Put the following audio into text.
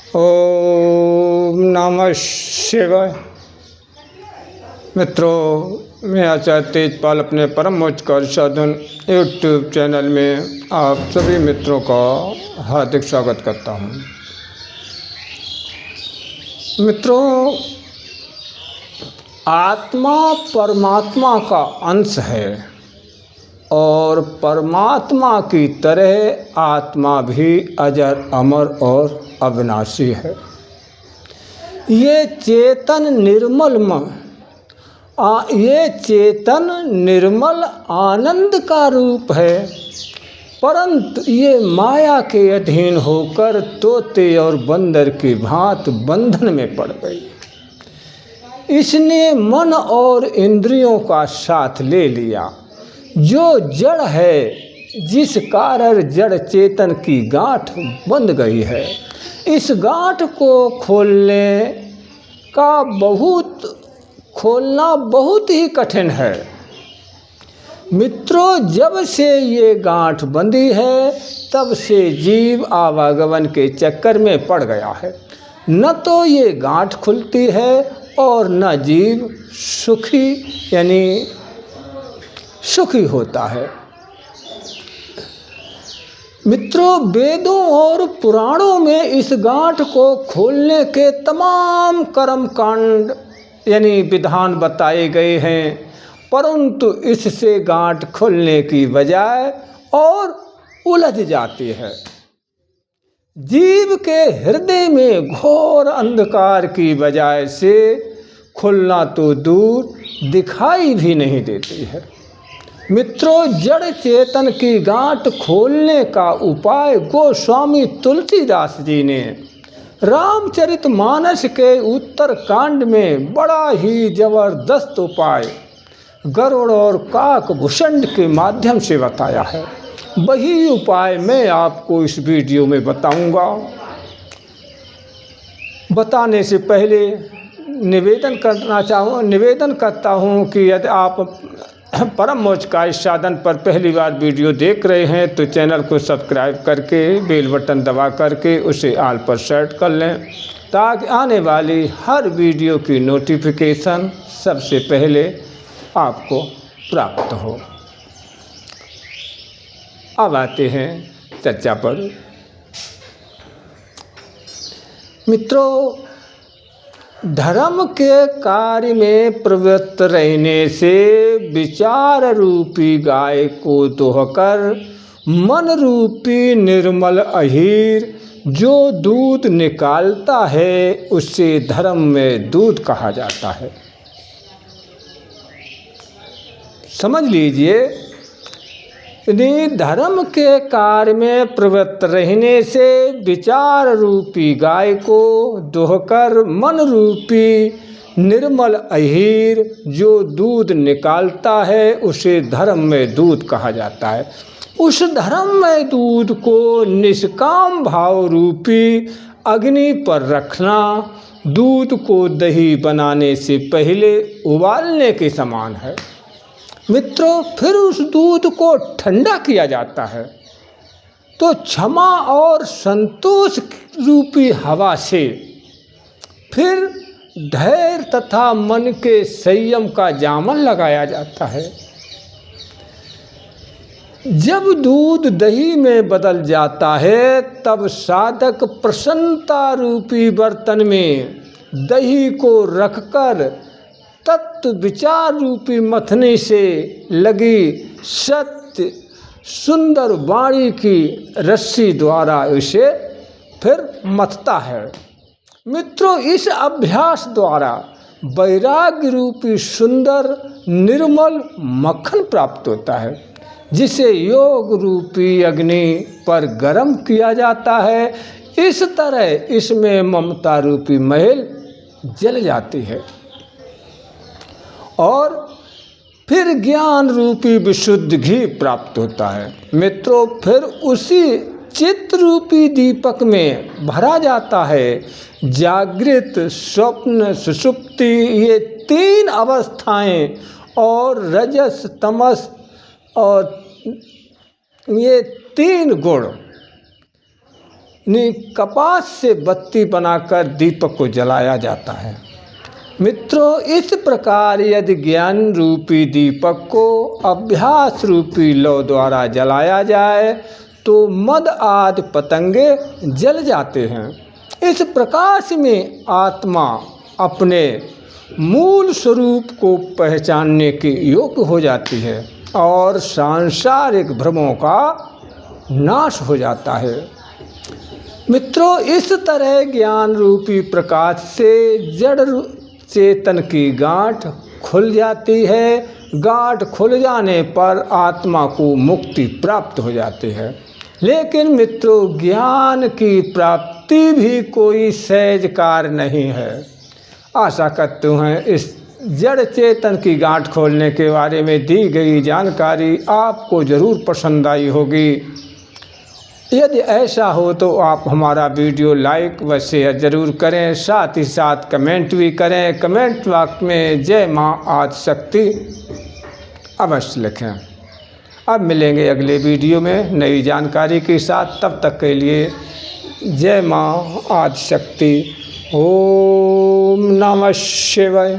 ओम नमः शिवाय। मित्रों, मैं आचार्य तेजपाल अपने परम मोक्ष कार्य साधन यूट्यूब चैनल में आप सभी मित्रों का हार्दिक स्वागत करता हूं। मित्रों, आत्मा परमात्मा का अंश है और परमात्मा की तरह आत्मा भी अजर अमर और अविनाशी है। ये चेतन निर्मल आनंद का रूप है, परंतु ये माया के अधीन होकर तोते और बंदर की भांति बंधन में पड़ गई। इसने मन और इंद्रियों का साथ ले लिया। जो जड़ है, जिस कारण जड़ चेतन की गांठ बंध गई है, इस गांठ को खोलना बहुत ही कठिन है। मित्रों, जब से ये गांठ बंधी है तब से जीव आवागमन के चक्कर में पड़ गया है। न तो ये गांठ खुलती है और न जीव सुखी होता है। मित्रों, वेदों और पुराणों में इस गांठ को खोलने के तमाम कर्म कांड विधान बताए गए हैं, परंतु इससे गांठ खुलने की बजाय और उलझ जाती है। जीव के हृदय में घोर अंधकार की बजाय से खुलना तो दूर दिखाई भी नहीं देती है। मित्रों, जड़ चेतन की गांठ खोलने का उपाय गोस्वामी तुलसीदास जी ने रामचरितमानस के उत्तर कांड में बड़ा ही जबरदस्त उपाय गरुड़ और काकभूषण के माध्यम से बताया है। वही उपाय मैं आपको इस वीडियो में बताऊंगा। बताने से पहले निवेदन करता हूं कि यदि आप परम मोक्ष का इस साधन पर पहली बार वीडियो देख रहे हैं तो चैनल को सब्सक्राइब करके बेल बटन दबा करके उसे ऑल पर सेट कर लें, ताकि आने वाली हर वीडियो की नोटिफिकेशन सबसे पहले आपको प्राप्त हो। अब आते हैं चर्चा पर। मित्रों, धर्म के कार्य में प्रवृत्त रहने से विचार रूपी गाय को दोहकर मन रूपी निर्मल अहीर जो दूध निकालता है, उसे धर्म में दूध कहा जाता है। समझ लीजिए, धर्म के कार्य में प्रवृत्त रहने से विचार रूपी गाय को दोहकर मन रूपी निर्मल अहीर जो दूध निकालता है, उसे धर्म में दूध कहा जाता है। उस धर्म में दूध को निष्काम भाव रूपी अग्नि पर रखना दूध को दही बनाने से पहले उबालने के समान है। मित्रों, फिर उस दूध को ठंडा किया जाता है तो क्षमा और संतोष रूपी हवा से फिर धैर्य तथा मन के संयम का जामन लगाया जाता है। जब दूध दही में बदल जाता है तब साधक प्रसन्नता रूपी बर्तन में दही को रखकर तत्व विचार रूपी मथने से लगी सत्य सुंदर वाणी की रस्सी द्वारा इसे फिर मथता है। मित्रों, इस अभ्यास द्वारा वैराग्य रूपी सुंदर निर्मल मक्खन प्राप्त होता है, जिसे योग रूपी अग्नि पर गर्म किया जाता है। इस तरह इसमें ममता रूपी महल जल जाती है और फिर ज्ञान रूपी विशुद्ध घी प्राप्त होता है। मित्रों, फिर उसी चित्त रूपी दीपक में भरा जाता है जागृत, स्वप्न, सुषुप्ति, ये तीन अवस्थाएं और रजस, तमस और ये तीन गुण कपास से बत्ती बनाकर दीपक को जलाया जाता है। मित्रों, इस प्रकार यदि ज्ञान रूपी दीपक को अभ्यास रूपी लौ द्वारा जलाया जाए तो मद आदि पतंगे जल जाते हैं। इस प्रकाश में आत्मा अपने मूल स्वरूप को पहचानने के योग्य हो जाती है और सांसारिक भ्रमों का नाश हो जाता है। मित्रों, इस तरह ज्ञान रूपी प्रकाश से जड़ चेतन की गांठ खुल जाती है। गांठ खुल जाने पर आत्मा को मुक्ति प्राप्त हो जाती है। लेकिन मित्रों, ज्ञान की प्राप्ति भी कोई सहज कार्य नहीं है। आशा करते हैं इस जड़ चेतन की गांठ खोलने के बारे में दी गई जानकारी आपको ज़रूर पसंद आई होगी। यदि ऐसा हो तो आप हमारा वीडियो लाइक व शेयर ज़रूर करें, साथ ही साथ कमेंट भी करें। कमेंट बॉक्स में जय माँ आदिशक्ति अवश्य लिखें। अब मिलेंगे अगले वीडियो में नई जानकारी के साथ। तब तक के लिए जय माँ आदिशक्ति। ओम नमः शिवाय।